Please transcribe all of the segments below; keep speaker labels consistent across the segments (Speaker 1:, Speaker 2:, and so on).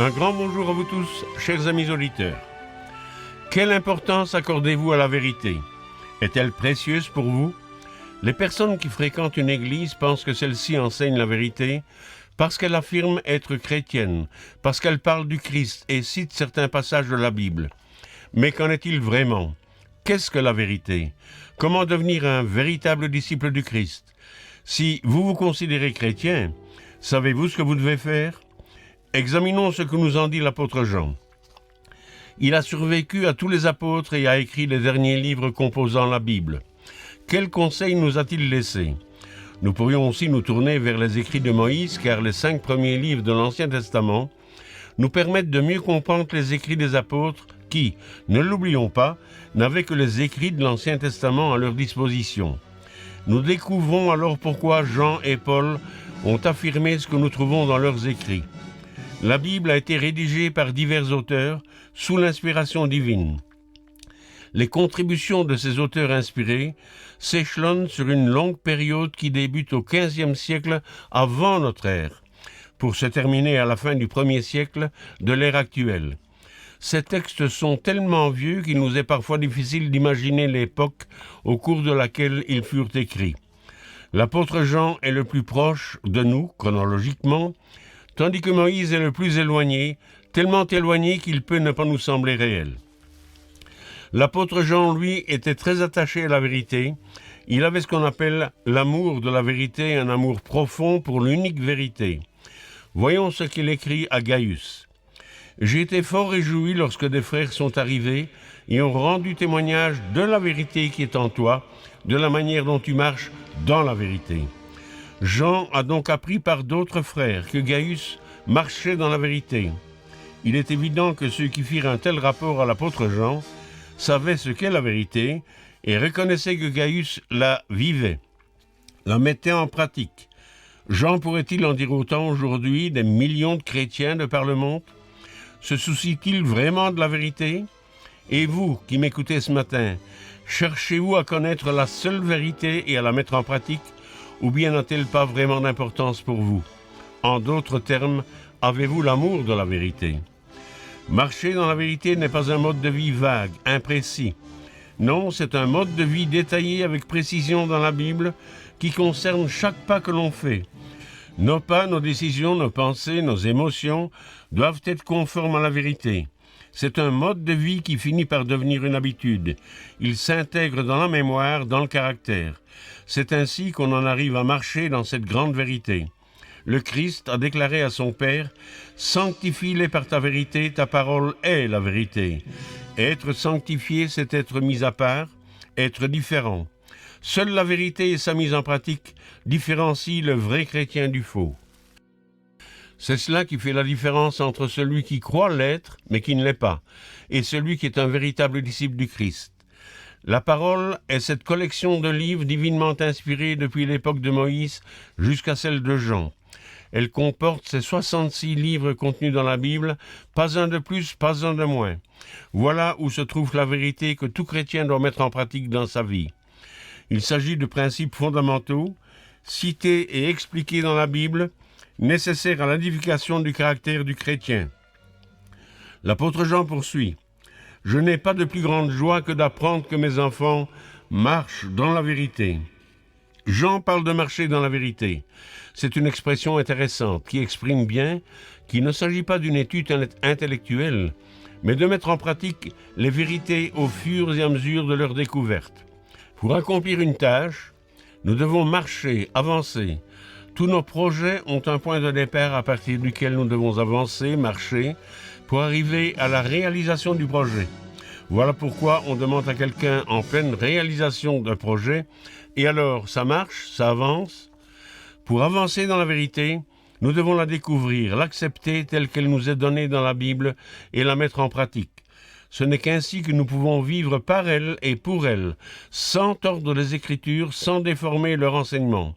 Speaker 1: Un grand bonjour à vous tous, chers amis auditeurs. Quelle importance accordez-vous à la vérité? Est-elle précieuse pour vous? Les personnes qui fréquentent une église pensent que celle-ci enseigne la vérité parce qu'elle affirme être chrétienne, parce qu'elle parle du Christ et cite certains passages de la Bible. Mais qu'en est-il vraiment? Qu'est-ce que la vérité? Comment devenir un véritable disciple du Christ? Si vous vous considérez chrétien, savez-vous ce que vous devez faire? Examinons ce que nous en dit l'apôtre Jean. Il a survécu à tous les apôtres et a écrit les derniers livres composant la Bible. Quels conseils nous a-t-il laissés? Nous pourrions aussi nous tourner vers les écrits de Moïse, car les 5 premiers livres de l'Ancien Testament nous permettent de mieux comprendre les écrits des apôtres qui, ne l'oublions pas, n'avaient que les écrits de l'Ancien Testament à leur disposition. Nous découvrons alors pourquoi Jean et Paul ont affirmé ce que nous trouvons dans leurs écrits. La Bible a été rédigée par divers auteurs sous l'inspiration divine. Les contributions de ces auteurs inspirés s'échelonnent sur une longue période qui débute au XVe siècle avant notre ère, pour se terminer à la fin du 1er siècle de l'ère actuelle. Ces textes sont tellement vieux qu'il nous est parfois difficile d'imaginer l'époque au cours de laquelle ils furent écrits. L'apôtre Jean est le plus proche de nous, chronologiquement, tandis que Moïse est le plus éloigné, tellement éloigné qu'il peut ne pas nous sembler réel. L'apôtre Jean, lui, était très attaché à la vérité. Il avait ce qu'on appelle l'amour de la vérité, un amour profond pour l'unique vérité. Voyons ce qu'il écrit à Gaius. « J'ai été fort réjoui lorsque des frères sont arrivés et ont rendu témoignage de la vérité qui est en toi, de la manière dont tu marches dans la vérité. » Jean a donc appris par d'autres frères que Gaius marchait dans la vérité. Il est évident que ceux qui firent un tel rapport à l'apôtre Jean savaient ce qu'est la vérité et reconnaissaient que Gaius la vivait, la mettait en pratique. Jean pourrait-il en dire autant aujourd'hui des millions de chrétiens de par le monde? Se soucie-t-il vraiment de la vérité? Et vous qui m'écoutez ce matin, cherchez-vous à connaître la seule vérité et à la mettre en pratique? Ou bien n'a-t-elle pas vraiment d'importance pour vous? En d'autres termes, avez-vous l'amour de la vérité? Marcher dans la vérité n'est pas un mode de vie vague, imprécis. Non, c'est un mode de vie détaillé avec précision dans la Bible qui concerne chaque pas que l'on fait. Nos pas, nos décisions, nos pensées, nos émotions doivent être conformes à la vérité. C'est un mode de vie qui finit par devenir une habitude. Il s'intègre dans la mémoire, dans le caractère. C'est ainsi qu'on en arrive à marcher dans cette grande vérité. Le Christ a déclaré à son Père « Sanctifie-les par ta vérité, ta parole est la vérité. » Être sanctifié, c'est être mis à part, être différent. Seule la vérité et sa mise en pratique différencient le vrai chrétien du faux. C'est cela qui fait la différence entre celui qui croit l'être, mais qui ne l'est pas, et celui qui est un véritable disciple du Christ. La parole est cette collection de livres divinement inspirés depuis l'époque de Moïse jusqu'à celle de Jean. Elle comporte ces 66 livres contenus dans la Bible, pas un de plus, pas un de moins. Voilà où se trouve la vérité que tout chrétien doit mettre en pratique dans sa vie. Il s'agit de principes fondamentaux, cités et expliqués dans la Bible, nécessaires à l'édification du caractère du chrétien. L'apôtre Jean poursuit. « Je n'ai pas de plus grande joie que d'apprendre que mes enfants marchent dans la vérité. » Jean parle de marcher dans la vérité. C'est une expression intéressante qui exprime bien qu'il ne s'agit pas d'une étude intellectuelle, mais de mettre en pratique les vérités au fur et à mesure de leur découverte. Pour accomplir une tâche, nous devons marcher, avancer. Tous nos projets ont un point de départ à partir duquel nous devons avancer, marcher, pour arriver à la réalisation du projet. Voilà pourquoi on demande à quelqu'un en pleine réalisation d'un projet, et alors ça marche, ça avance. Pour avancer dans la vérité, nous devons la découvrir, l'accepter telle qu'elle nous est donnée dans la Bible et la mettre en pratique. Ce n'est qu'ainsi que nous pouvons vivre par elle et pour elle, sans tordre les Écritures, sans déformer leur enseignement.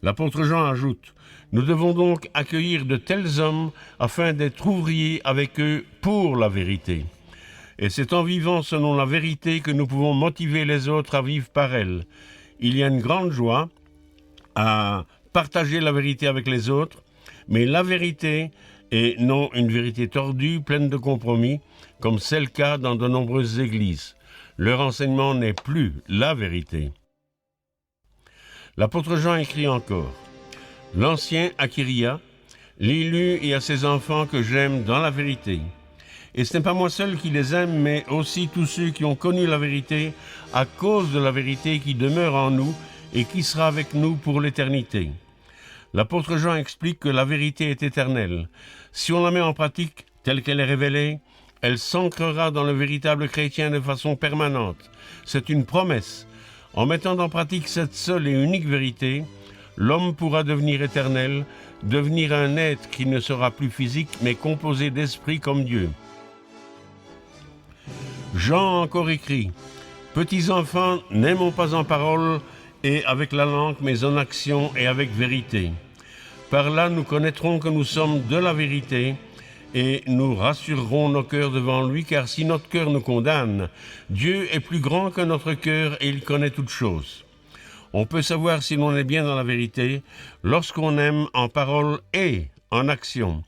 Speaker 1: L'apôtre Jean ajoute « Nous devons donc accueillir de tels hommes afin d'être ouvriers avec eux pour la vérité. » Et c'est en vivant selon la vérité que nous pouvons motiver les autres à vivre par elle. Il y a une grande joie à partager la vérité avec les autres, mais la vérité et non une vérité tordue, pleine de compromis, comme c'est le cas dans de nombreuses églises. Leur enseignement n'est plus la vérité. L'apôtre Jean écrit encore « L'ancien Achiria, l'élu et à ses enfants que j'aime dans la vérité. Et ce n'est pas moi seul qui les aime, mais aussi tous ceux qui ont connu la vérité à cause de la vérité qui demeure en nous et qui sera avec nous pour l'éternité. » L'apôtre Jean explique que la vérité est éternelle. Si on la met en pratique telle qu'elle est révélée, elle s'ancrera dans le véritable chrétien de façon permanente. C'est une promesse. En mettant en pratique cette seule et unique vérité, l'homme pourra devenir éternel, devenir un être qui ne sera plus physique, mais composé d'esprit comme Dieu. Jean encore écrit « Petits enfants, n'aimons pas en parole et avec la langue, mais en action et avec vérité. Par là, nous connaîtrons que nous sommes de la vérité et nous rassurerons nos cœurs devant lui, car si notre cœur nous condamne, Dieu est plus grand que notre cœur et il connaît toutes choses. On peut savoir si l'on est bien dans la vérité lorsqu'on aime en parole et en action.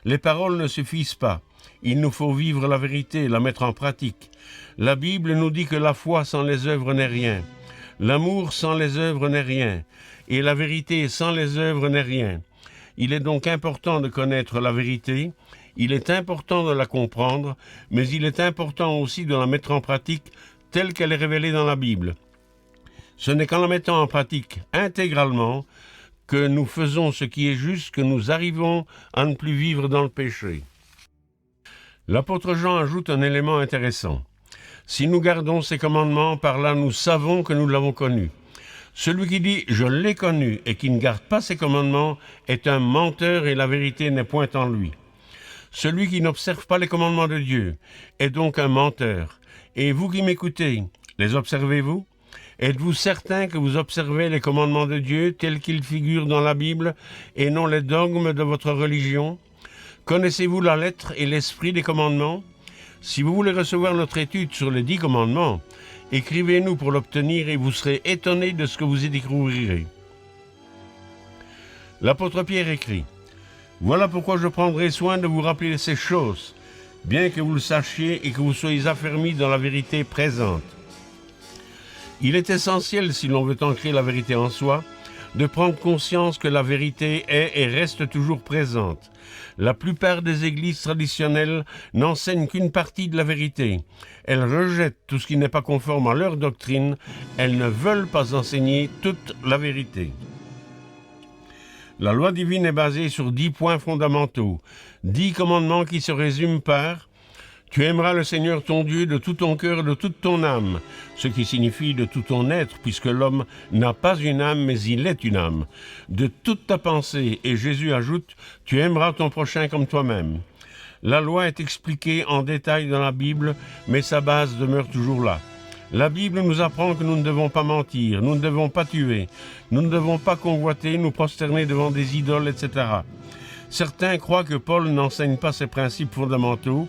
Speaker 1: Les paroles ne suffisent pas. Il nous faut vivre la vérité, la mettre en pratique. La Bible nous dit que la foi sans les œuvres n'est rien. L'amour sans les œuvres n'est rien. Et la vérité sans les œuvres n'est rien. Il est donc important de connaître la vérité, il est important de la comprendre, mais il est important aussi de la mettre en pratique telle qu'elle est révélée dans la Bible. Ce n'est qu'en la mettant en pratique intégralement que nous faisons ce qui est juste, que nous arrivons à ne plus vivre dans le péché. L'apôtre Jean ajoute un élément intéressant. Si nous gardons ses commandements, par là nous savons que nous l'avons connu. Celui qui dit « je l'ai connu » et qui ne garde pas ses commandements est un menteur et la vérité n'est point en lui. Celui qui n'observe pas les commandements de Dieu est donc un menteur. Et vous qui m'écoutez, les observez-vous? Êtes-vous certain que vous observez les commandements de Dieu tels qu'ils figurent dans la Bible et non les dogmes de votre religion? Connaissez-vous la lettre et l'esprit des commandements? Si vous voulez recevoir notre étude sur les 10 commandements, écrivez-nous pour l'obtenir et vous serez étonnés de ce que vous y découvrirez. L'apôtre Pierre écrit « Voilà pourquoi je prendrai soin de vous rappeler ces choses, bien que vous le sachiez et que vous soyez affermis dans la vérité présente. » Il est essentiel, si l'on veut ancrer la vérité en soi, de prendre conscience que la vérité est et reste toujours présente. La plupart des églises traditionnelles n'enseignent qu'une partie de la vérité. Elles rejettent tout ce qui n'est pas conforme à leur doctrine. Elles ne veulent pas enseigner toute la vérité. La loi divine est basée sur 10 points fondamentaux, 10 commandements qui se résument par « Tu aimeras le Seigneur ton Dieu de tout ton cœur et de toute ton âme », ce qui signifie de tout ton être, puisque l'homme n'a pas une âme, mais il est une âme. De toute ta pensée, et Jésus ajoute « Tu aimeras ton prochain comme toi-même ». La loi est expliquée en détail dans la Bible, mais sa base demeure toujours là. La Bible nous apprend que nous ne devons pas mentir, nous ne devons pas tuer, nous ne devons pas convoiter, nous prosterner devant des idoles, etc. Certains croient que Paul n'enseigne pas ces principes fondamentaux,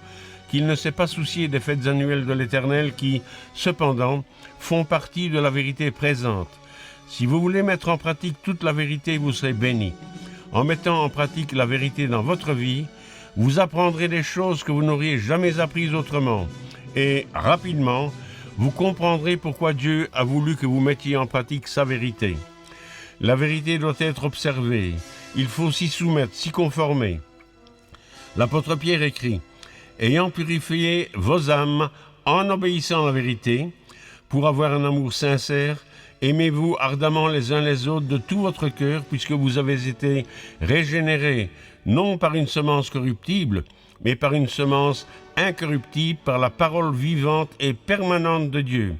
Speaker 1: qu'il ne s'est pas soucié des fêtes annuelles de l'Éternel qui, cependant, font partie de la vérité présente. Si vous voulez mettre en pratique toute la vérité, vous serez bénis. En mettant en pratique la vérité dans votre vie, vous apprendrez des choses que vous n'auriez jamais apprises autrement. Et, rapidement, vous comprendrez pourquoi Dieu a voulu que vous mettiez en pratique sa vérité. La vérité doit être observée. Il faut s'y soumettre, s'y conformer. L'apôtre Pierre écrit « Ayant purifié vos âmes en obéissant à la vérité, pour avoir un amour sincère, aimez-vous ardemment les uns les autres de tout votre cœur, puisque vous avez été régénérés, non par une semence corruptible, mais par une semence incorruptible, par la parole vivante et permanente de Dieu.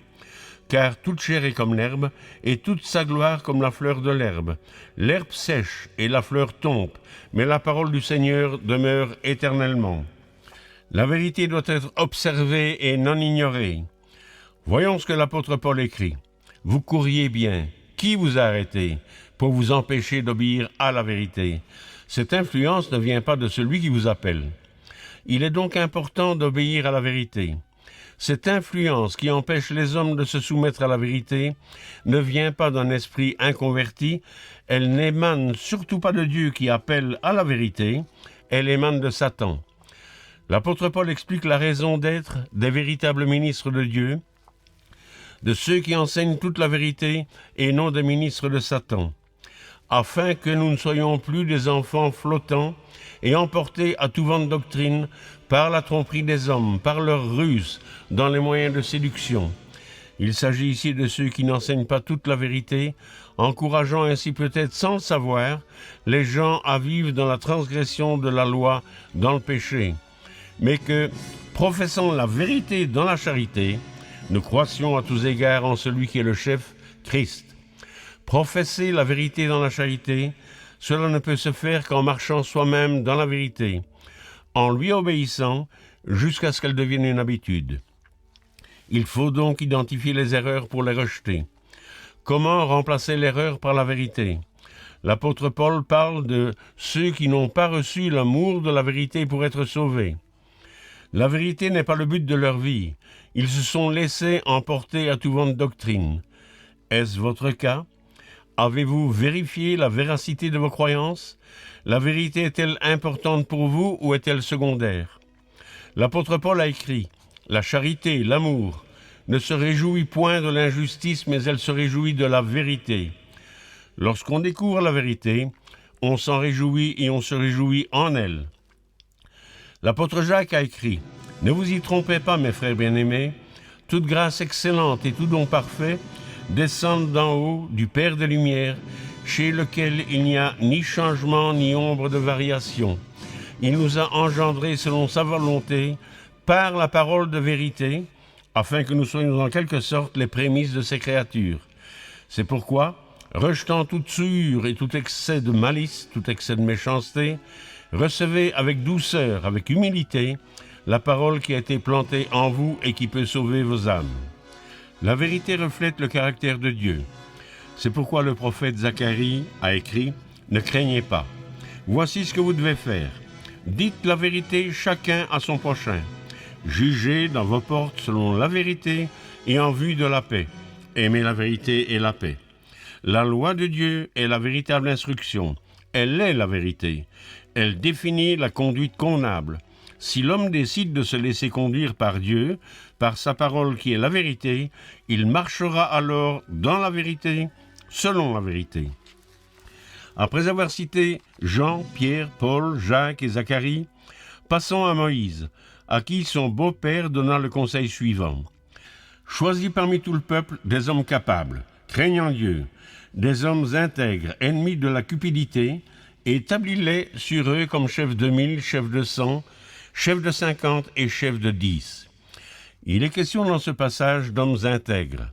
Speaker 1: Car toute chair est comme l'herbe, et toute sa gloire comme la fleur de l'herbe. L'herbe sèche et la fleur tombe, mais la parole du Seigneur demeure éternellement. » La vérité doit être observée et non ignorée. Voyons ce que l'apôtre Paul écrit. « Vous courriez bien. Qui vous a arrêté pour vous empêcher d'obéir à la vérité? Cette influence ne vient pas de celui qui vous appelle. Il est donc important d'obéir à la vérité. Cette influence qui empêche les hommes de se soumettre à la vérité ne vient pas d'un esprit inconverti, elle n'émane surtout pas de Dieu qui appelle à la vérité, elle émane de Satan. L'apôtre Paul explique la raison d'être des véritables ministres de Dieu, de ceux qui enseignent toute la vérité et non des ministres de Satan, afin que nous ne soyons plus des enfants flottants et emportés à tout vent de doctrine par la tromperie des hommes, par leur ruse dans les moyens de séduction. Il s'agit ici de ceux qui n'enseignent pas toute la vérité, encourageant ainsi peut-être sans le savoir les gens à vivre dans la transgression de la loi, dans le péché, mais que, professant la vérité dans la charité, nous croissions à tous égards en celui qui est le chef, Christ. Professer la vérité dans la charité, cela ne peut se faire qu'en marchant soi-même dans la vérité, en lui obéissant jusqu'à ce qu'elle devienne une habitude. Il faut donc identifier les erreurs pour les rejeter. Comment remplacer l'erreur par la vérité? L'apôtre Paul parle de ceux qui n'ont pas reçu l'amour de la vérité pour être sauvés. La vérité n'est pas le but de leur vie. Ils se sont laissés emporter à tout vent de doctrine. Est-ce votre cas? Avez-vous vérifié la véracité de vos croyances? La vérité est-elle importante pour vous ou est-elle secondaire? L'apôtre Paul a écrit « La charité, l'amour, ne se réjouit point de l'injustice, mais elle se réjouit de la vérité. » Lorsqu'on découvre la vérité, on s'en réjouit et on se réjouit en elle. L'apôtre Jacques a écrit « Ne vous y trompez pas, mes frères bien-aimés, toute grâce excellente et tout don parfait descendent d'en haut du Père des Lumières, chez lequel il n'y a ni changement ni ombre de variation. Il nous a engendrés selon sa volonté, par la parole de vérité, afin que nous soyons en quelque sorte les prémices de ses créatures. C'est pourquoi, rejetant toute souillure et tout excès de malice, tout excès de méchanceté, recevez avec douceur, avec humilité, la parole qui a été plantée en vous et qui peut sauver vos âmes. La vérité reflète le caractère de Dieu. C'est pourquoi le prophète Zacharie a écrit « Ne craignez pas. Voici ce que vous devez faire. Dites la vérité chacun à son prochain. Jugez dans vos portes selon la vérité et en vue de la paix. Aimez la vérité et la paix. La loi de Dieu est la véritable instruction. Elle est la vérité. Elle définit la conduite convenable. Si l'homme décide de se laisser conduire par Dieu, par sa parole qui est la vérité, il marchera alors dans la vérité, selon la vérité. » Après avoir cité Jean, Pierre, Paul, Jacques et Zacharie, passons à Moïse, à qui son beau-père donna le conseil suivant. « Choisis parmi tout le peuple des hommes capables, craignant Dieu, des hommes intègres, ennemis de la cupidité, et établis-les sur eux comme chefs de 1000, chefs de 100, chefs de 50 et chefs de 10. » Il est question dans ce passage d'hommes intègres,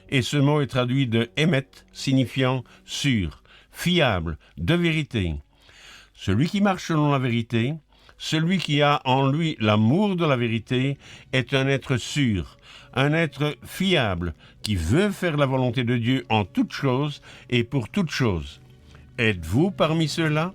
Speaker 1: et ce mot est traduit de « émet » signifiant « sûr », fiable, de vérité. Celui qui marche selon la vérité, celui qui a en lui l'amour de la vérité, est un être sûr, un être fiable, qui veut faire la volonté de Dieu en toutes choses et pour toutes choses. Êtes-vous parmi ceux-là?